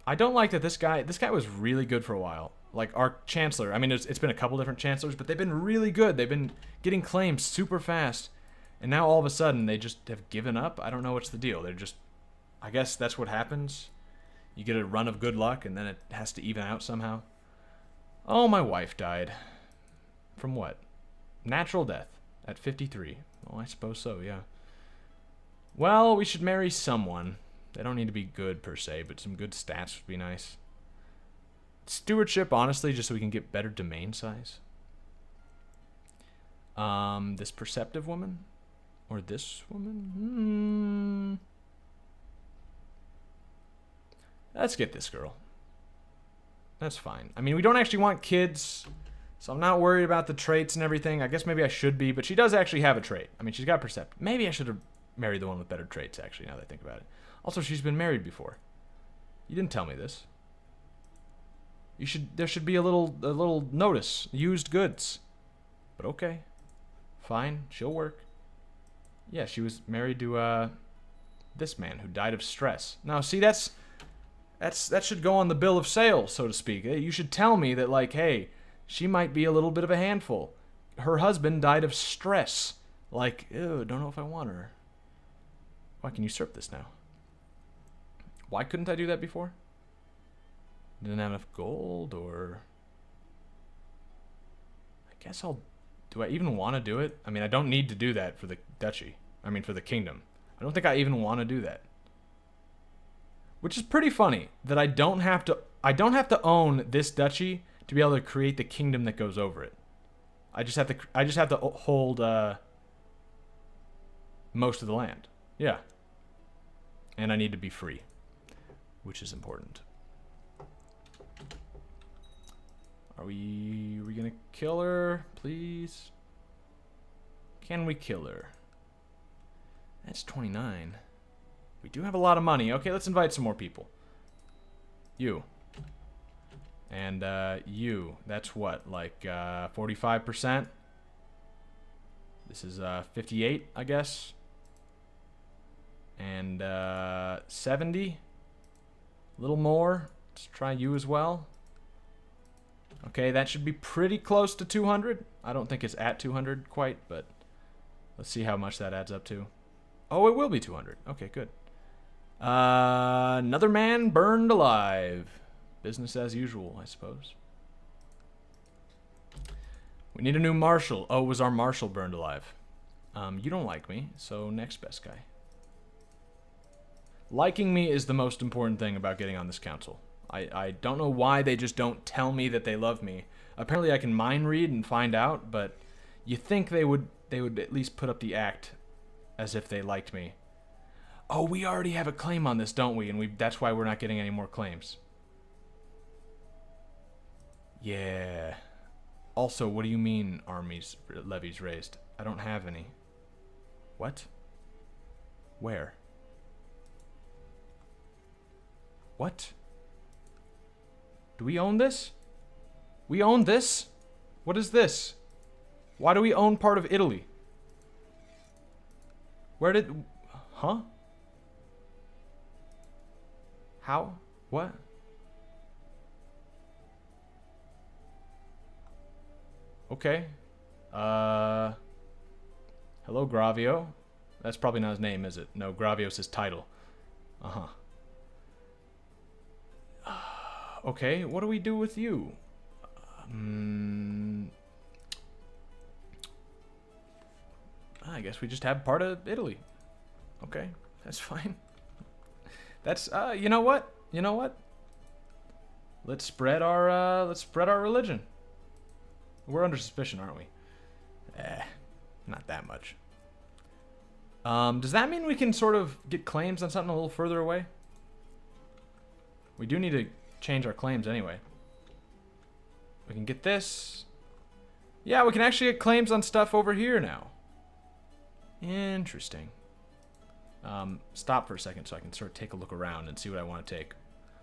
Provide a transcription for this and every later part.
I don't like that this guy was really good for a while. Like our chancellor. I mean, it's been a couple different chancellors, but they've been really good. They've been getting claims super fast. And now all of a sudden they just have given up. I don't know what's the deal. They're just, I guess that's what happens. You get a run of good luck and then it has to even out somehow. Oh, my wife died. From what? Natural death at 53. Well, I suppose so, yeah. Well, we should marry someone. They don't need to be good per se, but some good stats would be nice. Stewardship, honestly, just so we can get better domain size. This perceptive woman? Or this woman? Let's get this girl. That's fine. I mean, we don't actually want kids, so I'm not worried about the traits and everything. I guess maybe I should be, but she does actually have a trait. I mean, she's got perceptive. Maybe I should have married the one with better traits, actually, now that I think about it. Also, she's been married before. You didn't tell me this. There should be a little notice. Used goods. But okay. Fine. She'll work. Yeah, she was married to this man who died of stress. Now, see, that should go on the bill of sale, so to speak. You should tell me that, like, hey, she might be a little bit of a handful. Her husband died of stress. Like, ew, don't know if I want her. Oh, I can usurp this now. Why couldn't I do that before? Didn't have enough gold, or... I guess I'll... Do I even want to do it? I mean, I don't need to do that for the duchy. I mean, for the kingdom. I don't think I even want to do that. Which is pretty funny, that I don't have to own this duchy to be able to create the kingdom that goes over it. I just have to hold most of the land. Yeah. And I need to be free, which is important. Are we gonna kill her, please? Can we kill her? That's 29. We do have a lot of money. Okay, let's invite some more people. You. And you. That's what, like 45%? This is 58, I guess. And 70. A little more. Let's try you as well. Okay, that should be pretty close to 200. I don't think it's at 200 quite, but let's see how much that adds up to. Oh, it will be 200. Okay, good. Another man burned alive. Business as usual, I suppose. We need a new marshal. Oh, was our marshal burned alive? You don't like me, so next best guy. Liking me is the most important thing about getting on this council. I don't know why they just don't tell me that they love me. Apparently I can mind read and find out, but you think they would at least put up the act as if they liked me. Oh, we already have a claim on this, don't we? And that's why we're not getting any more claims. Yeah. Also, what do you mean armies levies raised? I don't have any. What? Where? What? Do we own this? We own this? What is this? Why do we own part of Italy? Where did... Huh? How? What? Okay. Hello, Gravio. That's probably not his name, is it? No, Gravio's his title. Uh-huh. Okay, what do we do with you? I guess we just have part of Italy. Okay, that's fine. That's you know what? You know what? Let's spread our religion. We're under suspicion, aren't we? Not that much. Does that mean we can sort of get claims on something a little further away? We do need to change our claims anyway. We can get this. Yeah, we can actually get claims on stuff over here now. Interesting. Stop for a second so I can sort of take a look around and see what I want to take.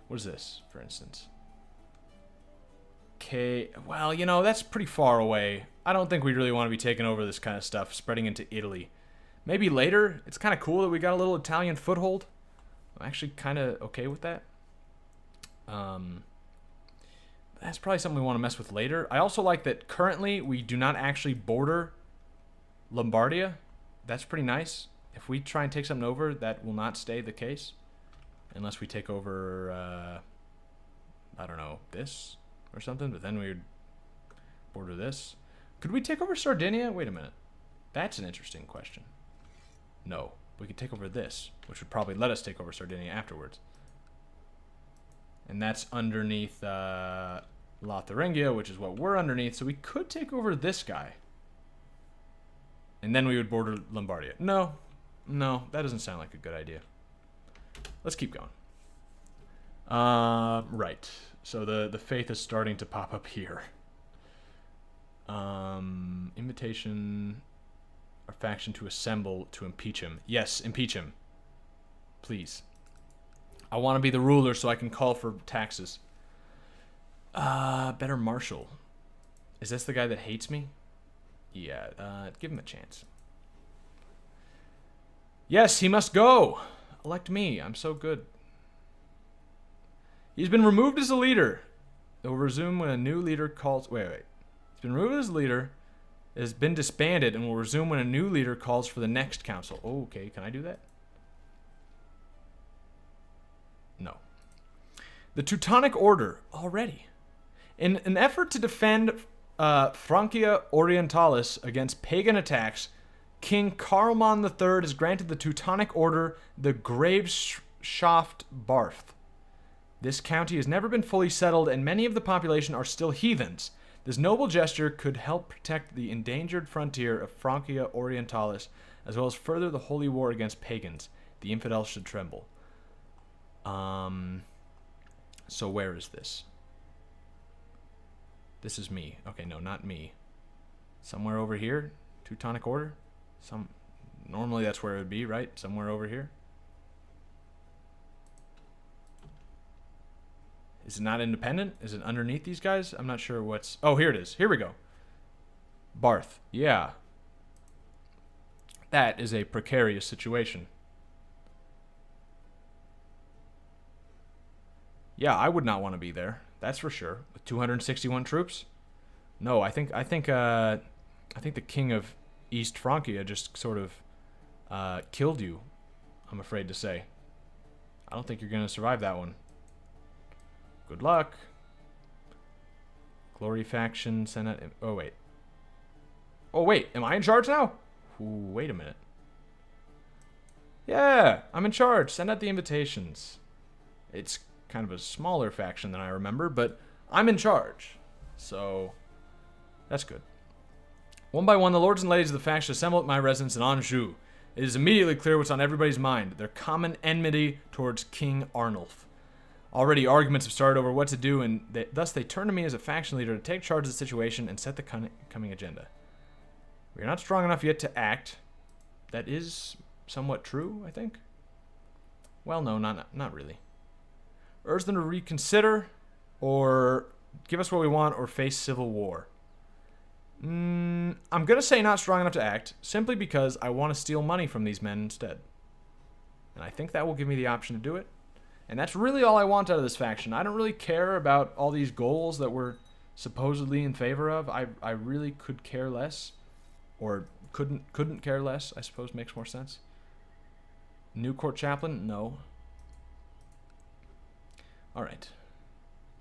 What is this, for instance? Okay, well, you know, that's pretty far away. I don't think we really want to be taking over this kind of stuff, spreading into Italy. Maybe later. It's kind of cool that we got a little Italian foothold. I'm actually kind of okay with that. That's probably something we want to mess with later. I also like that currently we do not actually border Lombardia. That's pretty nice. If we try and take something over, that will not stay the case. Unless we take over, I don't know, this or something. But then we would border this. Could we take over Sardinia? Wait a minute. That's an interesting question. No. We could take over this, which would probably let us take over Sardinia afterwards. And that's underneath Lotharingia, which is what we're underneath. So we could take over this guy. And then we would border Lombardia. No, that doesn't sound like a good idea. Let's keep going. Right. So the faith is starting to pop up here. Invitation or faction to assemble to impeach him. Yes, impeach him. Please. I want to be the ruler so I can call for taxes. Better marshal. Is this the guy that hates me? Yeah, give him a chance. Yes, he must go. Elect me. I'm so good. He's been removed as a leader. It will resume when a new leader calls... Wait. He's been removed as a leader. It has been disbanded and will resume when a new leader calls for the next council. Oh, okay, can I do that? No. The Teutonic Order, already. In an effort to defend Francia Orientalis against pagan attacks, King Karlman III has granted the Teutonic Order the Graveschaft Barth. This county has never been fully settled, and many of the population are still heathens. This noble gesture could help protect the endangered frontier of Francia Orientalis, as well as further the holy war against pagans. The infidels should tremble. So where is this? This is me. Okay, no, not me. Somewhere over here? Teutonic Order? Normally that's where it would be, right? Somewhere over here? Is it not independent? Is it underneath these guys? I'm not sure what's... Oh, here it is. Here we go. Barth. Yeah. That is a precarious situation. Yeah, I would not want to be there. That's for sure. With 261 troops? No, I think the king of East Francia just sort of killed you, I'm afraid to say. I don't think you're going to survive that one. Good luck. Glory faction, Senate. Oh, wait. Oh, wait. Am I in charge now? Ooh, wait a minute. Yeah, I'm in charge. Send out the invitations. It's kind of a smaller faction than I remember, but I'm in charge. So, that's good. One by one, the lords and ladies of the faction assemble at my residence in Anjou. It is immediately clear what's on everybody's mind. Their common enmity towards King Arnulf. Already arguments have started over what to do, and thus they turn to me as a faction leader to take charge of the situation and set the coming agenda. We are not strong enough yet to act. That is somewhat true, I think. Well, no, not really. Urge them to reconsider, or give us what we want, or face civil war. I'm going to say not strong enough to act, simply because I want to steal money from these men instead. And I think that will give me the option to do it. And that's really all I want out of this faction. I don't really care about all these goals that we're supposedly in favor of. I really could care less. Or couldn't care less, I suppose makes more sense. New court chaplain? No. Alright.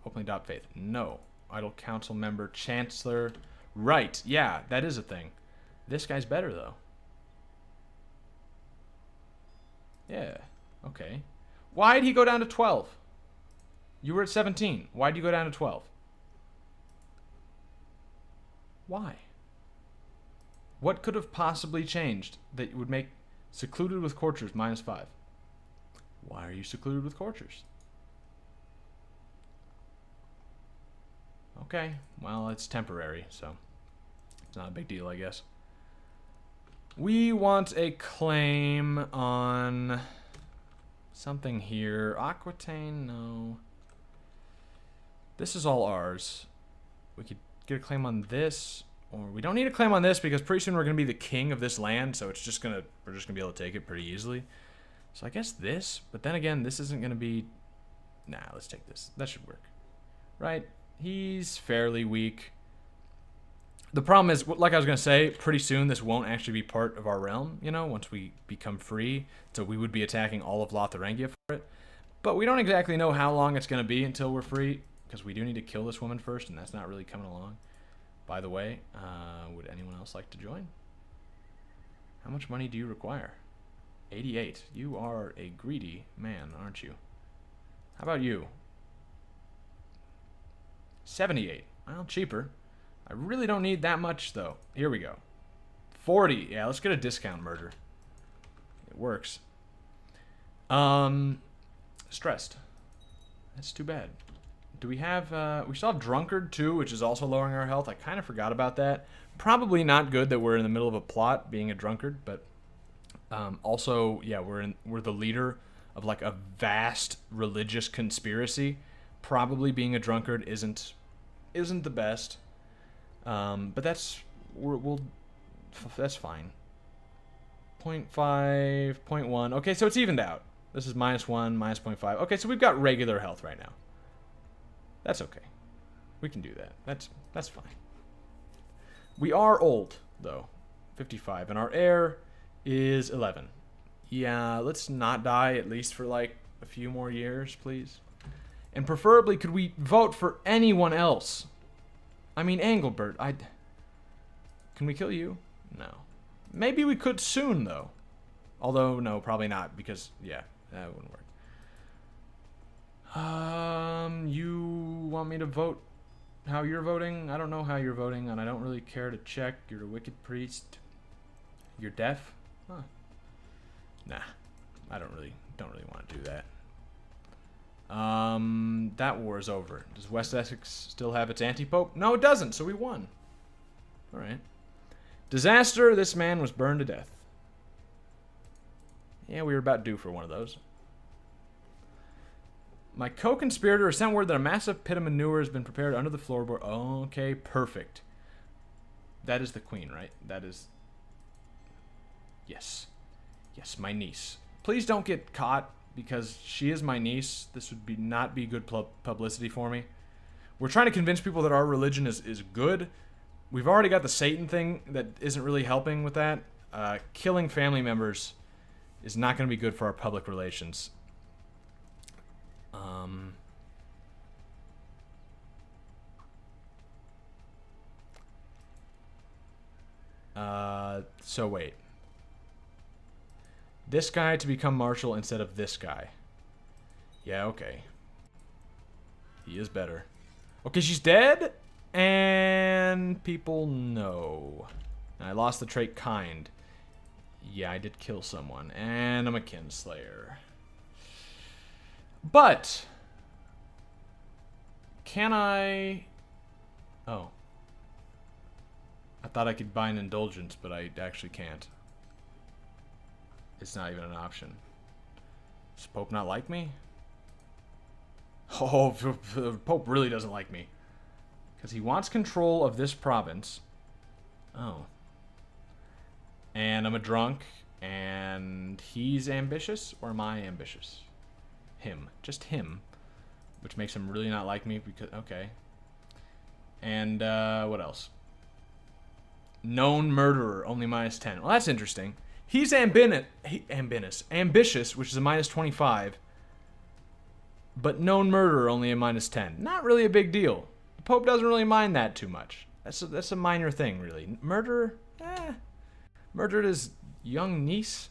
Openly adopt faith? No. Idle council member, chancellor. Right, yeah, that is a thing. This guy's better, though. Yeah, okay. Why'd he go down to 12? You were at 17. Why'd you go down to 12? Why? What could have possibly changed that would make secluded with courtiers -5? Why are you secluded with courtiers? Okay, well, it's temporary, so it's not a big deal, I guess. We want a claim on something here. Aquitaine, no. This is all ours. We could get a claim on this, or we don't need a claim on this because pretty soon we're going to be the king of this land, so we're just going to be able to take it pretty easily. So I guess this, but then again, this isn't going to be Nah, let's take this. That should work. Right? He's fairly weak. The problem is, like I was going to say, pretty soon this won't actually be part of our realm, you know, once we become free. So we would be attacking all of Lotharingia for it. But we don't exactly know how long it's going to be until we're free, because we do need to kill this woman first, and that's not really coming along. By the way, would anyone else like to join? How much money do you require? 88. You are a greedy man, aren't you? How about you? 78. Well, cheaper. I really don't need that much, though. Here we go. 40. Yeah, let's get a discount murder. It works. Stressed. That's too bad. Do we have... we still have Drunkard, too, which is also lowering our health. I kind of forgot about that. Probably not good that we're in the middle of a plot being a drunkard, but... also, yeah, we're the leader of, like, a vast religious conspiracy. Probably being a drunkard isn't the best. But that's that's fine. 0.5, 0.1. Okay, so it's evened out. This is -1, -0.5. Okay, so we've got regular health right now. That's okay. We can do that. That's fine. We are old, though. 55, and our heir is 11. Yeah, let's not die at least for like a few more years, please. And preferably, could we vote for anyone else? I mean, Engelbert, can we kill you? No. Maybe we could soon, though. Although, no, probably not, because, yeah, that wouldn't work. You want me to vote how you're voting? I don't know how you're voting, and I don't really care to check. You're a wicked priest. You're deaf? Huh. Nah, I don't really want to do that. That war is over. Does West Essex still have its anti-pope? No, it doesn't, so we won. Alright. Disaster, this man was burned to death. Yeah, we were about due for one of those. My co-conspirator has sent word that a massive pit of manure has been prepared under the floorboard. Okay, perfect. That is the queen, right? That is... Yes. Yes, my niece. Please don't get caught, because she is my niece. This would not be good publicity for me. We're trying to convince people that our religion is good. We've already got the Satan thing that isn't really helping with that. Killing family members is not going to be good for our public relations. So wait. This guy to become marshal instead of this guy. Yeah, okay. He is better. Okay, she's dead, and people know. I lost the trait kind. Yeah, I did kill someone, and I'm a kinslayer. But can I... Oh. I thought I could buy an indulgence, but I actually can't. It's not even an option. Does Pope not like me? Oh, the Pope really doesn't like me. Because he wants control of this province. Oh. And I'm a drunk, and he's ambitious, or am I ambitious? Him. Just him. Which makes him really not like me, because... Okay. And, what else? Known murderer, only -10. Well, that's interesting. He's ambitious, which is a -25. But known murderer, only a -10. Not really a big deal. The Pope doesn't really mind that too much. That's a minor thing, really. Murderer? Murdered his young niece?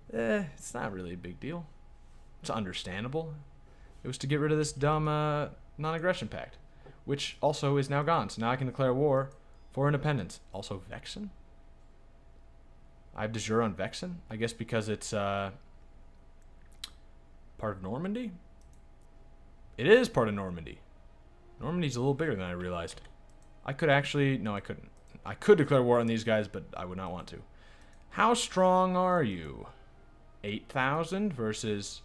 It's not really a big deal. It's understandable. It was to get rid of this dumb non-aggression pact, which also is now gone. So now I can declare war for independence. Also Vexen? I have de jure on Vexen? I guess because it's part of Normandy? It is part of Normandy. Normandy's a little bigger than I realized. I could actually... No, I couldn't. I could declare war on these guys, but I would not want to. How strong are you? 8,000 versus...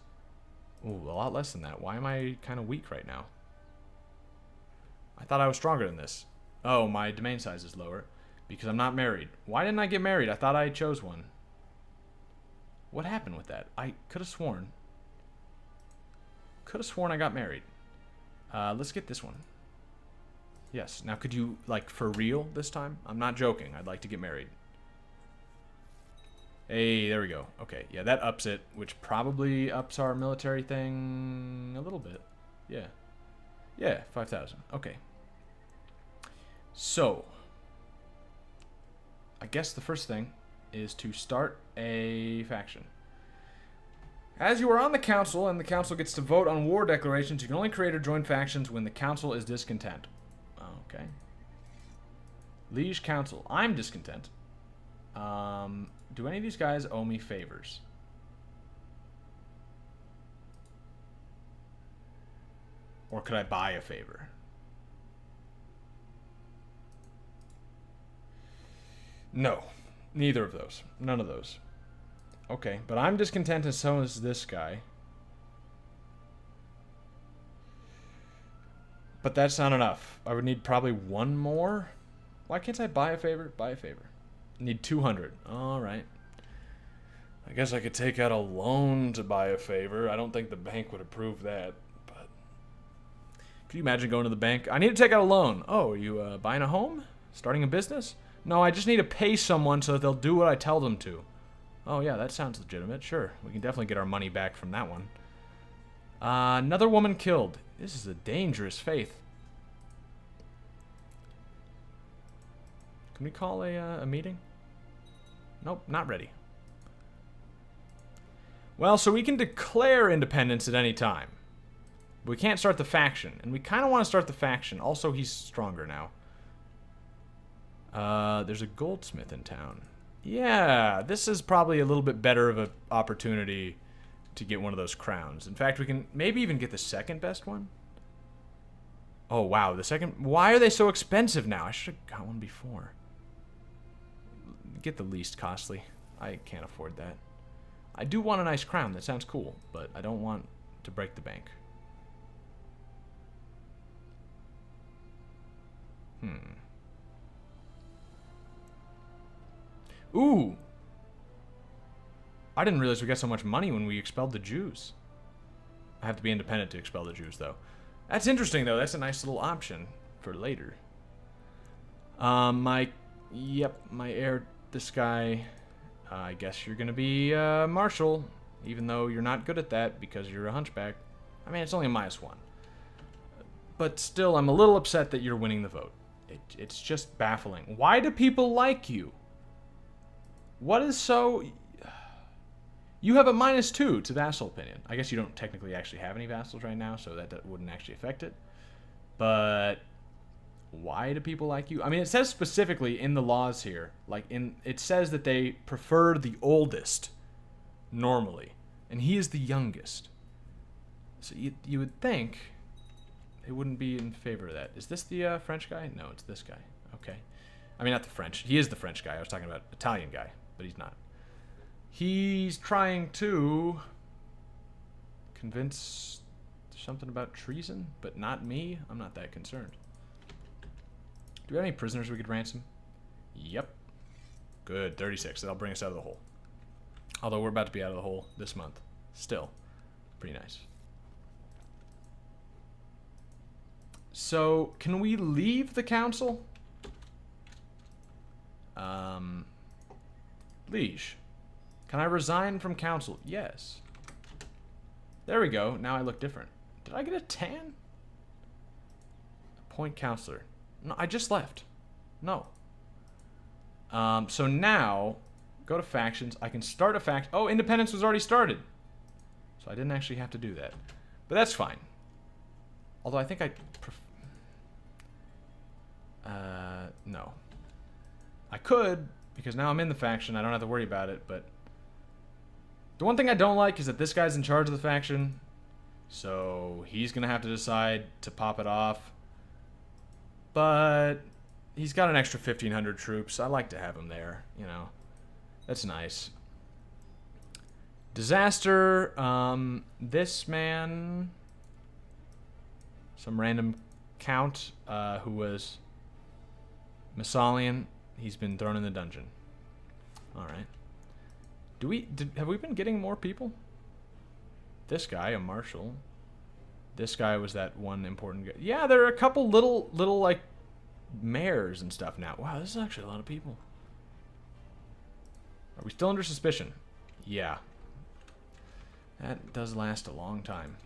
Ooh, a lot less than that. Why am I kind of weak right now? I thought I was stronger than this. Oh, my domain size is lower. Because I'm not married. Why didn't I get married? I thought I chose one. What happened with that? I could have sworn. Could have sworn I got married. Let's get this one. Yes. Now, could you, like, for real this time? I'm not joking. I'd like to get married. Hey, there we go. Okay, yeah, that ups it, which probably ups our military thing a little bit. Yeah. Yeah, 5,000. Okay. So, I guess the first thing is to start a faction. As you are on the council, and the council gets to vote on war declarations, you can only create or join factions when the council is discontent. Okay. Liege Council. I'm discontent. Do any of these guys owe me favors? Or could I buy a favor? No. Neither of those. None of those. Okay, but I'm discontent and so is this guy. But that's not enough. I would need probably one more. Why can't I buy a favor? Buy a favor. Need 200. Alright. I guess I could take out a loan to buy a favor. I don't think the bank would approve that. But could you imagine going to the bank? I need to take out a loan. Oh, are you buying a home? Starting a business? No, I just need to pay someone so that they'll do what I tell them to. Oh, yeah, that sounds legitimate. Sure. We can definitely get our money back from that one. Another woman killed. This is a dangerous faith. Can we call a meeting? Nope, not ready. Well, so we can declare independence at any time. We can't start the faction, and we kind of want to start the faction. Also, he's stronger now. There's a goldsmith in town. Yeah, this is probably a little bit better of an opportunity to get one of those crowns. In fact, we can maybe even get the second best one. Oh, wow, the second... Why are they so expensive now? I should have got one before. Get the least costly. I can't afford that. I do want a nice crown. That sounds cool, but I don't want to break the bank. Ooh! I didn't realize we got so much money when we expelled the Jews. I have to be independent to expel the Jews, though. That's interesting, though. That's a nice little option for later. My heir, this guy, I guess you're gonna be, Marshal, even though you're not good at that because you're a hunchback. I mean, it's only a -1. But still, I'm a little upset that you're winning the vote. It's just baffling. Why do people like you? What is so... You have a -2 to vassal opinion. I guess you don't technically actually have any vassals right now, so that wouldn't actually affect it. But why do people like you? I mean, it says specifically in the laws here, like it says that they prefer the oldest normally, and he is the youngest. So you would think they wouldn't be in favor of that. Is this the French guy? No, it's this guy. Okay. I mean, not the French. He is the French guy. I was talking about Italian guy, but he's not. He's trying to convince something about treason, but not me. I'm not that concerned. Do we have any prisoners we could ransom? Yep. Good, 36. That'll bring us out of the hole. Although we're about to be out of the hole this month. Still, pretty nice. So, can we leave the council? Liege. Can I resign from council? Yes. There we go. Now I look different. Did I get a tan? Appoint counselor. No, I just left. No. So now, go to factions. I can start a faction. Oh, independence was already started. So I didn't actually have to do that. But that's fine. Although I think no. I could, because now I'm in the faction. I don't have to worry about it, but the one thing I don't like is that this guy's in charge of the faction, so he's going to have to decide to pop it off. But he's got an extra 1,500 troops. I like to have him there, you know. That's nice. Disaster. This man, some random count who was Messalian, he's been thrown in the dungeon. All right. Have we been getting more people? This guy, a marshal. This guy was that one important guy. Yeah, there are a couple little like mayors and stuff now. Wow, this is actually a lot of people. Are we still under suspicion? Yeah. That does last a long time.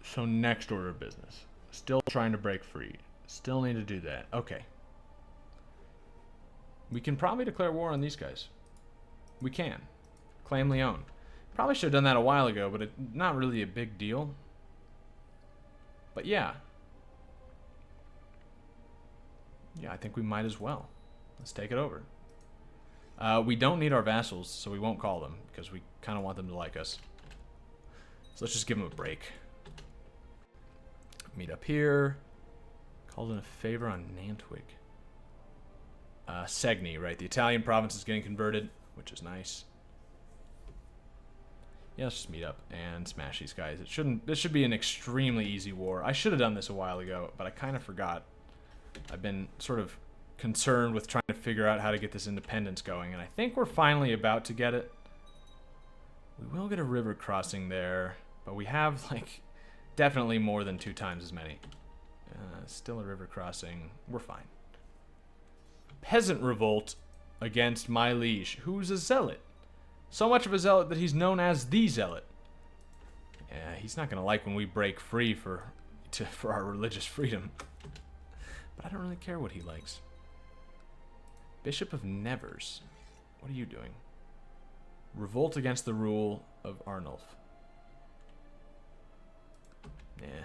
So next order of business. Still trying to break free. Still need to do that. Okay. We can probably declare war on these guys. We can. Claim Leon. Probably should have done that a while ago, but not really a big deal. But yeah. Yeah, I think we might as well. Let's take it over. We don't need our vassals, so we won't call them, because we kind of want them to like us. So let's just give them a break. Meet up here. Called in a favor on Nantwig. Segni, right? The Italian province is getting converted, which is nice. Yeah, let's just meet up and smash these guys. This should be an extremely easy war. I should have done this a while ago, but I kind of forgot. I've been sort of concerned with trying to figure out how to get this independence going, and I think we're finally about to get it. We will get a river crossing there, but we have, like, definitely more than 2 times as many. Still a river crossing. We're fine. Peasant revolt against my liege, who's a zealot. So much of a zealot that he's known as the zealot. Yeah, he's not going to like when we break free for our religious freedom. But I don't really care what he likes. Bishop of Nevers. What are you doing? Revolt against the rule of Arnulf. Yeah.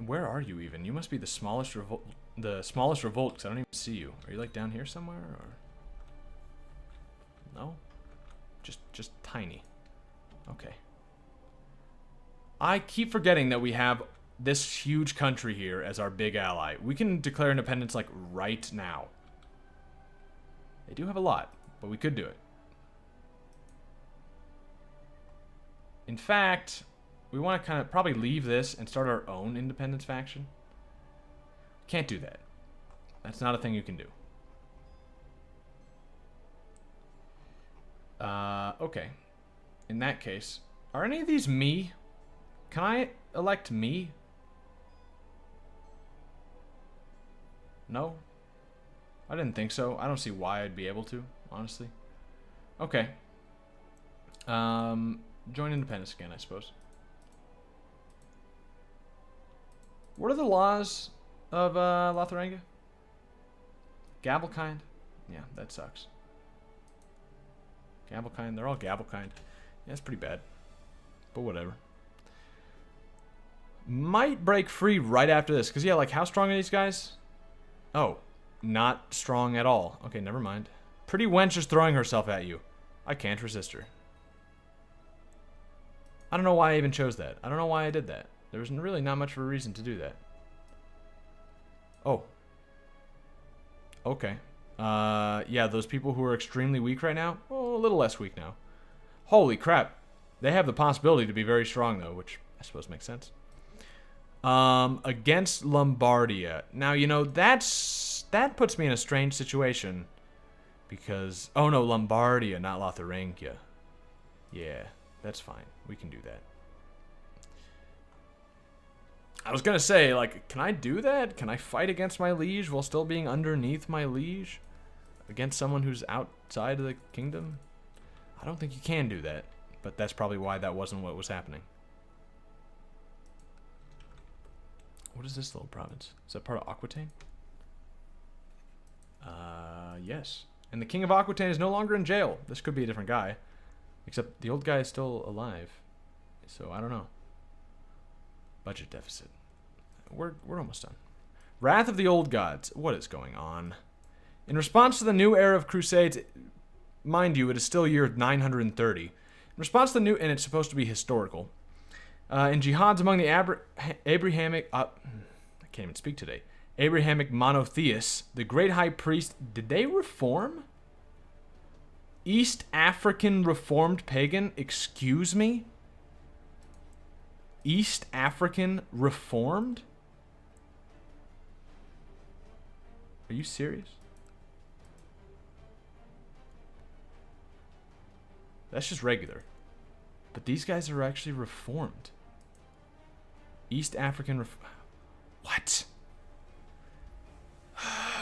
Where are you even? You must be the smallest revolt. The smallest revolt, because I don't even see you. Are you like down here somewhere, or no? Just tiny. Okay. I keep forgetting that we have this huge country here as our big ally. We can declare independence like right now. They do have a lot, but we could do it. In fact, we want to kind of probably leave this and start our own independence faction. Can't do that. That's not a thing you can do. Okay. In that case, are any of these me? Can I elect me? No? I didn't think so. I don't see why I'd be able to, honestly. Okay. Join independence again, I suppose. What are the laws of Lotharingia? Gavelkind? Yeah, that sucks. Gavelkind, they're all Gavelkind. Yeah, that's pretty bad. But whatever. Might break free right after this. Because, yeah, like, how strong are these guys? Oh, not strong at all. Okay, never mind. Pretty wench is throwing herself at you. I can't resist her. I don't know why I even chose that. I don't know why I did that. There was really not much of a reason to do that. Oh. Okay. Yeah, those people who are extremely weak right now, oh, a little less weak now. Holy crap. They have the possibility to be very strong, though, which I suppose makes sense. Against Lombardia. Now, you know, that puts me in a strange situation. Because, oh no, Lombardia, not Lotharingia. Yeah, that's fine. We can do that. I was gonna say, like, can I do that? Can I fight against my liege while still being underneath my liege? Against someone who's outside of the kingdom? I don't think you can do that. But that's probably why that wasn't what was happening. What is this little province? Is that part of Aquitaine? Yes. And the king of Aquitaine is no longer in jail. This could be a different guy. Except the old guy is still alive. So, I don't know. Budget deficit. We're almost done. Wrath of the Old Gods. What is going on? In response to the new era of Crusades, mind you, it is still year 930. In response to the new, and it's supposed to be historical, in jihads among the Abrahamic, I can't even speak today, Abrahamic monotheists, the great high priest, did they reform? East African reformed pagan? Excuse me? East African reformed? Are you serious? That's just regular. But these guys are actually reformed. East African what?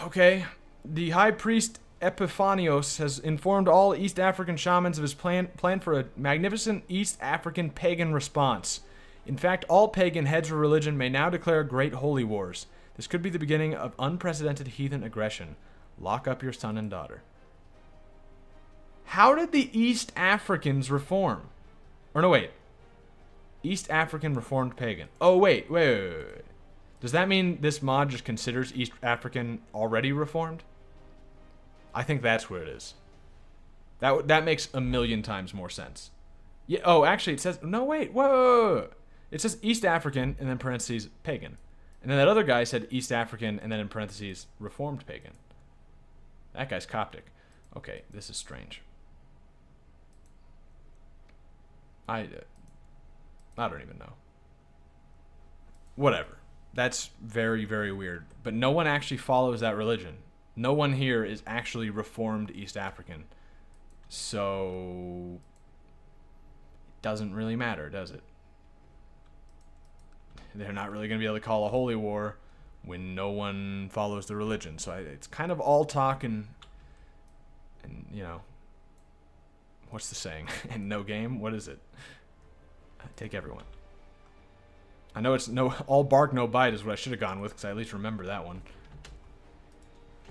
Okay. The High Priest Epiphanios has informed all East African shamans of his plan for a magnificent East African pagan response. In fact, all pagan heads of religion may now declare great holy wars. This could be the beginning of unprecedented heathen aggression. Lock up your son and daughter. How did the East Africans reform? Or no, wait. East African Reformed Pagan. Oh, wait. Does that mean this mod just considers East African already reformed? I think that's where it is. That makes a million times more sense. Yeah. Oh, actually, it says... No, wait. Whoa. It says East African and then parentheses pagan. And then that other guy said East African and then in parentheses Reformed Pagan. That guy's Coptic. Okay, this is strange. I don't even know. Whatever. That's very, very weird. But no one actually follows that religion. No one here is actually Reformed East African. So... it doesn't really matter, does it? They're not really going to be able to call a holy war when no one follows the religion. So it's kind of all talk and you know... what's the saying? And no game? What is it? Take everyone. I know it's no all bark, no bite is what I should have gone with, because I at least remember that one.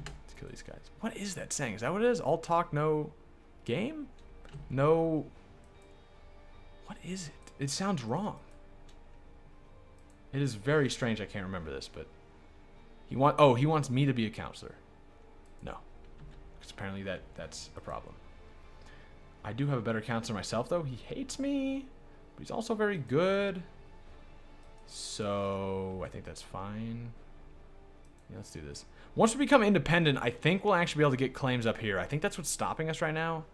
Let's kill these guys. What is that saying? Is that what it is? All talk, no game? No... what is it? It sounds wrong. It is very strange. I can't remember this, but... he wants me to be a counselor. No. Because apparently that's a problem. I do have a better counselor myself, though. He hates me, but he's also very good. So I think that's fine. Yeah, let's do this. Once we become independent, I think we'll actually be able to get claims up here. I think that's what's stopping us right now.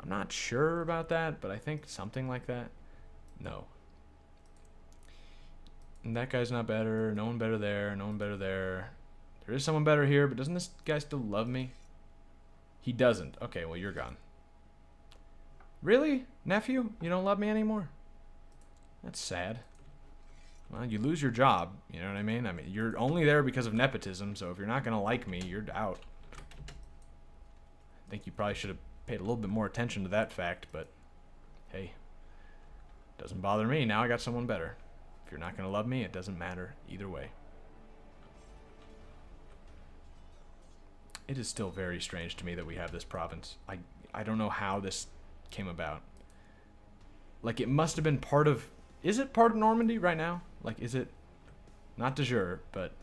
I'm not sure about that, but I think something like that. No. And that guy's not better. No one better there. No one better there. There is someone better here, but doesn't this guy still love me? He doesn't. Okay, well, you're gone. Really? Nephew? You don't love me anymore? That's sad. Well, you lose your job. You know what I mean? I mean, you're only there because of nepotism, so if you're not going to like me, you're out. I think you probably should have paid a little bit more attention to that fact, but hey, doesn't bother me. Now I got someone better. If you're not going to love me, it doesn't matter either way. It is still very strange to me that we have this province. I don't know how this came about. Like, it must have been part of... is it part of Normandy right now? Like, is it... not de jure, but...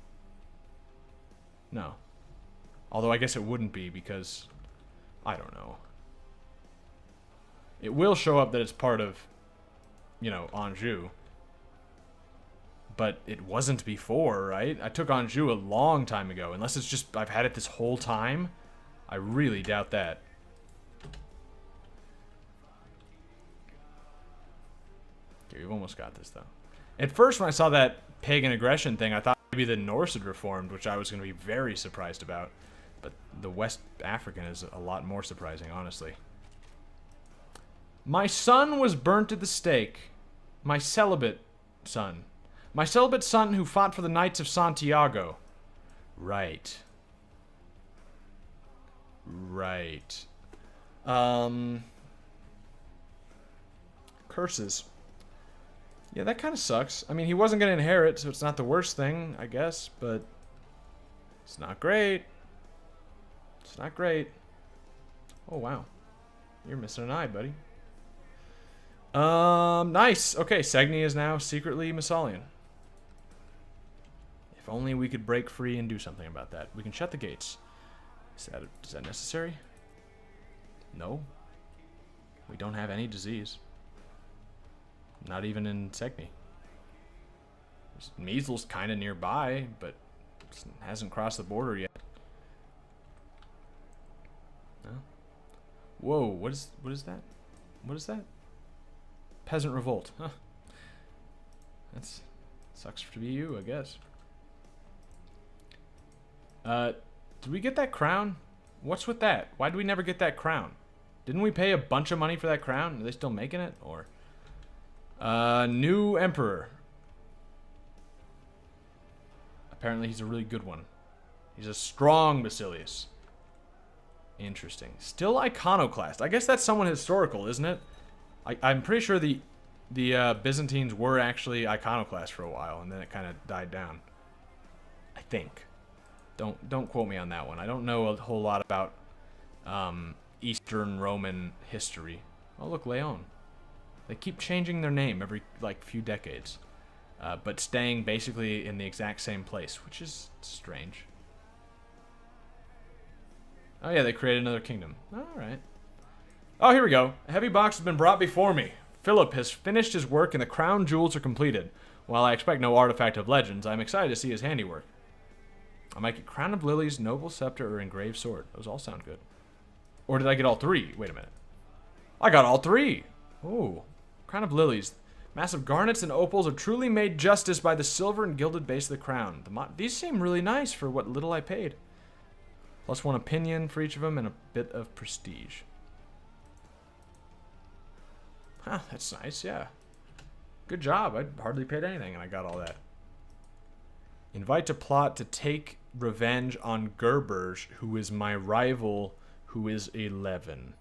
no. Although I guess it wouldn't be because... I don't know. It will show up that it's part of, you know, Anjou. But it wasn't before, right? I took Anjou a long time ago. Unless it's just I've had it this whole time. I really doubt that. Okay, we've almost got this, though. At first, when I saw that pagan aggression thing, I thought maybe the Norse had reformed, which I was going to be very surprised about. But the West African is a lot more surprising, honestly. My son was burnt at the stake. My celibate son. My celibate son who fought for the Knights of Santiago. Right. Right. Curses. Yeah, that kind of sucks. I mean, he wasn't going to inherit, so it's not the worst thing, I guess, but it's not great. It's not great. Oh, wow. You're missing an eye, buddy. Nice. Okay, Segni is now secretly Messalian. If only we could break free and do something about that. We can shut the gates. Is that necessary? No. We don't have any disease. Not even in Segni. Measles kind of nearby, but it hasn't crossed the border yet. No. Whoa, what is that? What is that? Peasant revolt. Huh. That's sucks to be you, I guess. Did we get that crown? What's with that? Why do we never get that crown? Didn't we pay a bunch of money for that crown? Are they still making it? Or new emperor. Apparently he's a really good one. He's a strong Basilius. Interesting. Still iconoclast. I guess that's someone historical, isn't it? I'm pretty sure the Byzantines were actually iconoclast for a while, and then it kind of died down. I think. Don't quote me on that one. I don't know a whole lot about Eastern Roman history. Oh, look, Leon. They keep changing their name every, like, few decades. But staying basically in the exact same place, which is strange. Oh, yeah, they created another kingdom. All right. Oh, here we go. A heavy box has been brought before me. Philip has finished his work and the crown jewels are completed. While I expect no artifact of legends, I'm excited to see his handiwork. I might get crown of lilies, noble scepter, or engraved sword. Those all sound good. Or did I get all three? Wait a minute. I got all three. Ooh. Crown of lilies. Massive garnets and opals are truly made justice by the silver and gilded base of the crown. These seem really nice for what little I paid. Plus 1 opinion for each of them and a bit of prestige. Huh, that's nice, yeah. Good job. I hardly paid anything and I got all that. Invite to plot to take revenge on Gerberge, who is my rival, who is 11.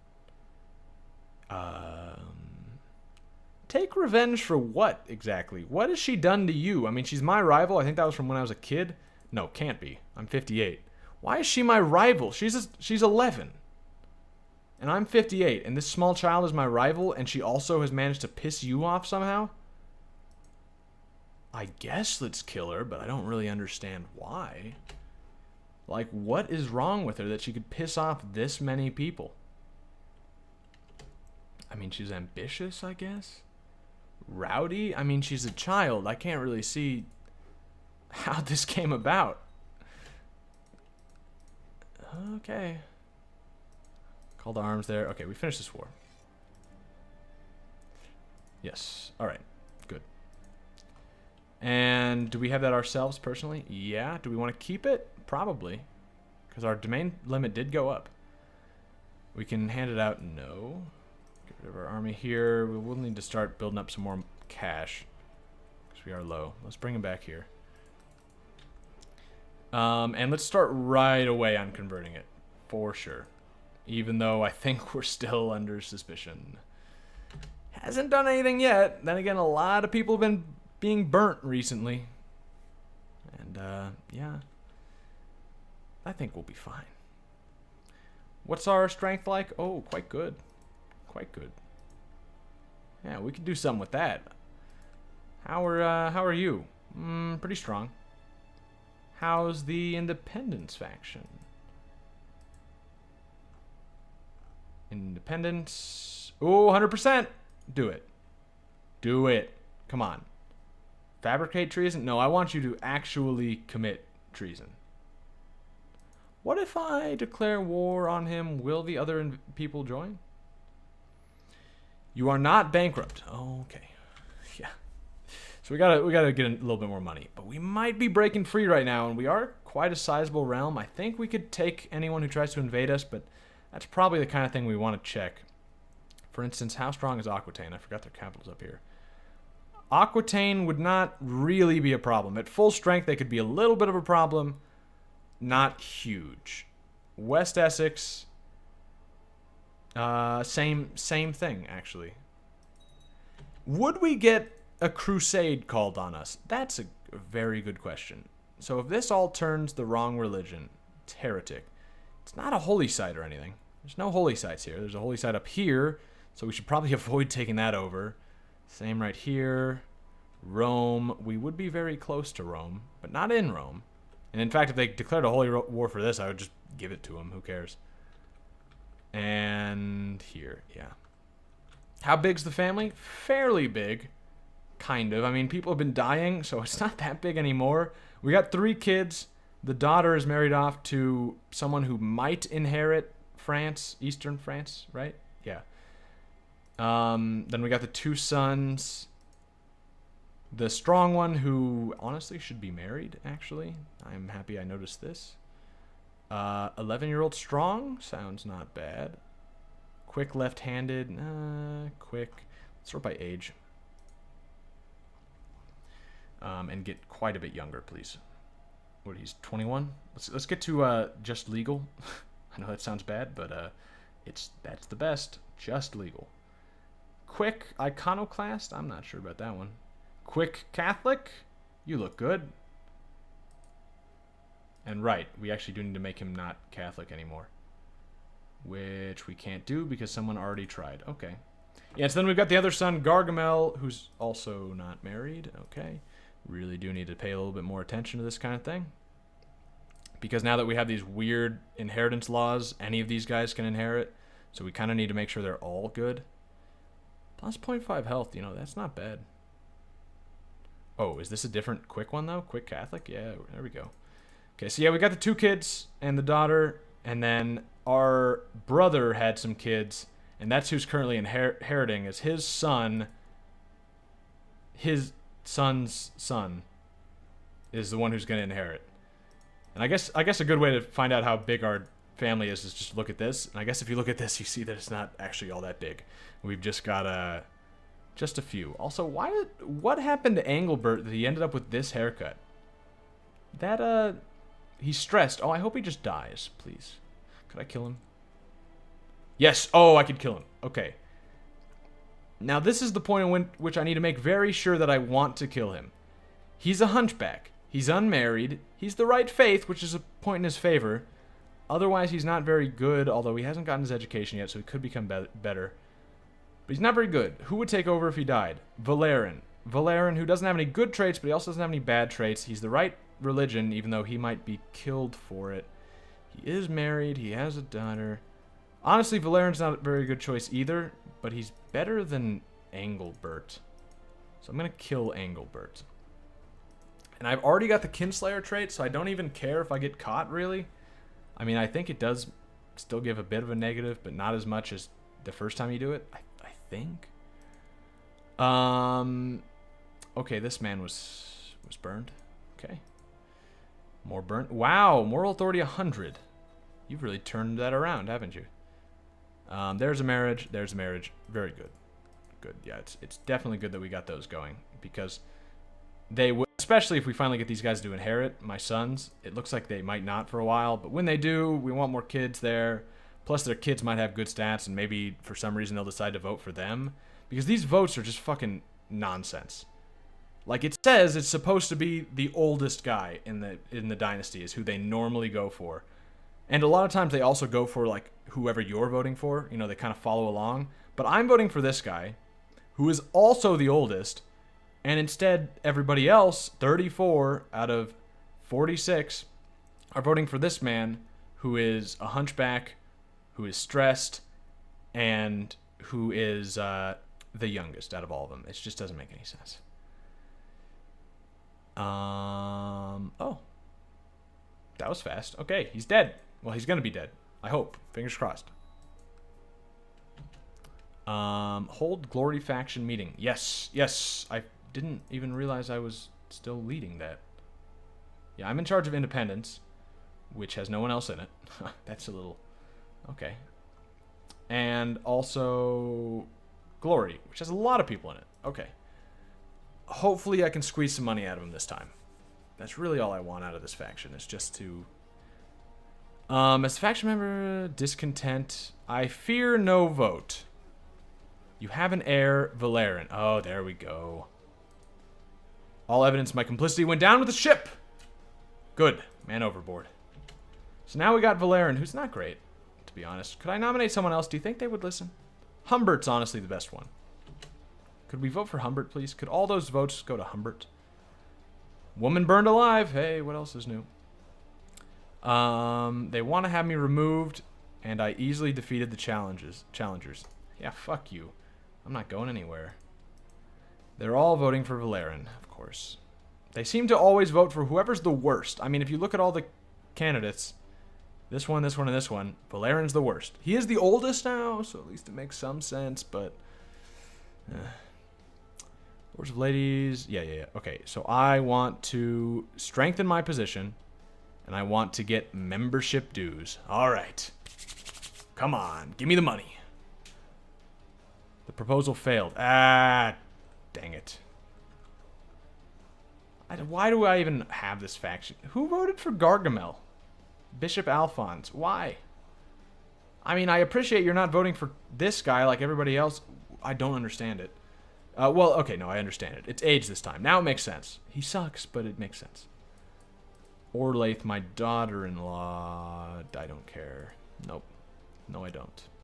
Take revenge for what, exactly? What has she done to you? I mean, she's my rival. I think that was from when I was a kid. No, can't be. I'm 58. Why is she my rival? She's 11. And I'm 58, and this small child is my rival, and she also has managed to piss you off somehow? I guess let's kill her, but I don't really understand why. Like, what is wrong with her that she could piss off this many people? I mean, she's ambitious, I guess? Rowdy? I mean, she's a child. I can't really see how this came about. Okay. Call to arms there. Okay, we finished this war. Yes. All right. Good. And do we have that ourselves personally? Yeah. Do we want to keep it? Probably. Because our domain limit did go up. We can hand it out. No. Get rid of our army here. We will need to start building up some more cash. Because we are low. Let's bring him back here. And let's start right away on converting it. For sure. Even though I think we're still under suspicion. Hasn't done anything yet. Then again, a lot of people have been being burnt recently. And, yeah. I think we'll be fine. What's our strength like? Oh, quite good. Quite good. Yeah, we could do something with that. How are you? Pretty strong. How's the Independence faction? Independence. Oh, 100%. Do it. Do it. Come on. Fabricate treason? No, I want you to actually commit treason. What if I declare war on him? Will the other people join? You are not bankrupt. Oh, okay. Yeah. So we gotta get a little bit more money. But we might be breaking free right now, and we are quite a sizable realm. I think we could take anyone who tries to invade us, but that's probably the kind of thing we want to check. For instance, how strong is Aquitaine? I forgot their capitals up here. Aquitaine would not really be a problem. At full strength, they could be a little bit of a problem. Not huge. West Essex, same thing, actually. Would we get a crusade called on us? That's a very good question. So if this all turns the wrong religion, it's heretic. It's not a holy site or anything. There's no holy sites here. There's a holy site up here, so we should probably avoid taking that over. Same right here. Rome. We would be very close to Rome, but not in Rome. And in fact, if they declared a holy war for this, I would just give it to them. Who cares? And here, yeah. How big's the family? Fairly big. Kind of. I mean, people have been dying, so it's not that big anymore. We got 3 kids. The daughter is married off to someone who might inherit France, Eastern France, right? Yeah. Then we got the 2 sons. The strong one who honestly should be married, actually. I'm happy I noticed this. 11-year-old strong? Sounds not bad. quick left-handed. Quick. Sort by age. And get quite a bit younger, please. What, he's 21? Let's get to just legal. I know that sounds bad, but that's the best. Just legal. Quick iconoclast? I'm not sure about that one. Quick Catholic? You look good. And right, we actually do need to make him not Catholic anymore. Which we can't do because someone already tried. Okay. Yeah, so then we've got the other son, Gargamel, who's also not married. Okay. Really do need to pay a little bit more attention to this kind of thing. Because now that we have these weird inheritance laws, any of these guys can inherit. So we kind of need to make sure they're all good. Plus 0.5 health, you know, that's not bad. Oh, is this a different quick one, though? Quick Catholic? Yeah, there we go. Okay, so yeah, we got the 2 kids and the daughter. And then our brother had some kids. And that's who's currently inheriting, is his son. His son's son is the one who's going to inherit. And I guess a good way to find out how big our family is just look at this. And I guess if you look at this, you see that it's not actually all that big. We've just got just a few. Also, what happened to Engelbert that he ended up with this haircut? That he's stressed. Oh, I hope he just dies, please. Could I kill him? Yes. Oh, I could kill him. Okay. Now this is the point in which I need to make very sure that I want to kill him. He's a hunchback. He's unmarried. He's the right faith, which is a point in his favor. Otherwise, he's not very good, although he hasn't gotten his education yet, so he could become better. But he's not very good. Who would take over if he died? Valerian. Valerian, who doesn't have any good traits, but he also doesn't have any bad traits. He's the right religion, even though he might be killed for it. He is married. He has a daughter. Honestly, Valerian's not a very good choice either, but he's better than Engelbert. So I'm going to kill Engelbert. And I've already got the Kinslayer trait, so I don't even care if I get caught, really. I mean, I think it does still give a bit of a negative, but not as much as the first time you do it, I think. Okay, this man was burned. Okay. More burnt. Wow, moral authority 100. You've really turned that around, haven't you? There's a marriage. There's a marriage. Very good. Good. Yeah, it's definitely good that we got those going, because they would, especially if we finally get these guys to inherit, my sons. It looks like they might not for a while, but when they do, we want more kids there. Plus, their kids might have good stats, and maybe for some reason they'll decide to vote for them, because these votes are just fucking nonsense. Like, it says it's supposed to be the oldest guy in the dynasty is who they normally go for. And a lot of times they also go for, like, whoever you're voting for. You know, they kind of follow along. But I'm voting for this guy, who is also the oldest. And instead, everybody else, 34 out of 46, are voting for this man, who is a hunchback, who is stressed, and who is the youngest out of all of them. It just doesn't make any sense. Oh. That was fast. Okay, he's dead. Well, he's gonna be dead. I hope. Fingers crossed. Hold glory faction meeting. Yes, yes. I didn't even realize I was still leading that. Yeah, I'm in charge of independence, which has no one else in it. That's a little... Okay. And also glory, which has a lot of people in it. Okay. Hopefully I can squeeze some money out of him this time. That's really all I want out of this faction, is just to... as a faction member, discontent. I fear no vote. You have an heir, Valerian. Oh, there we go. All evidence of my complicity went down with the ship. Good. Man overboard. So now we got Valerian, who's not great, to be honest. Could I nominate someone else? Do you think they would listen? Humbert's honestly the best one. Could we vote for Humbert, please? Could all those votes go to Humbert? Woman burned alive. Hey, what else is new? They want to have me removed, and I easily defeated the challengers. Yeah, fuck you. I'm not going anywhere. They're all voting for Valerian, of course. They seem to always vote for whoever's the worst. I mean, if you look at all the candidates, this one, this one, and this one, Valerian's the worst. He is the oldest now, so at least it makes some sense, but... Lords of Ladies... Yeah. Okay, so I want to strengthen my position, and I want to get membership dues. All right. Come on, give me the money. proposal failed. Ah, dang it. Why do I even have this faction? Who voted for Gargamel? Bishop Alphonse. Why? I mean, I appreciate you're not voting for this guy like everybody else. I don't understand it. Well, okay, no, I understand it. It's age this time. Now it makes sense. He sucks, but it makes sense. Orlaith, my daughter-in-law. I don't care. Nope. No, I don't.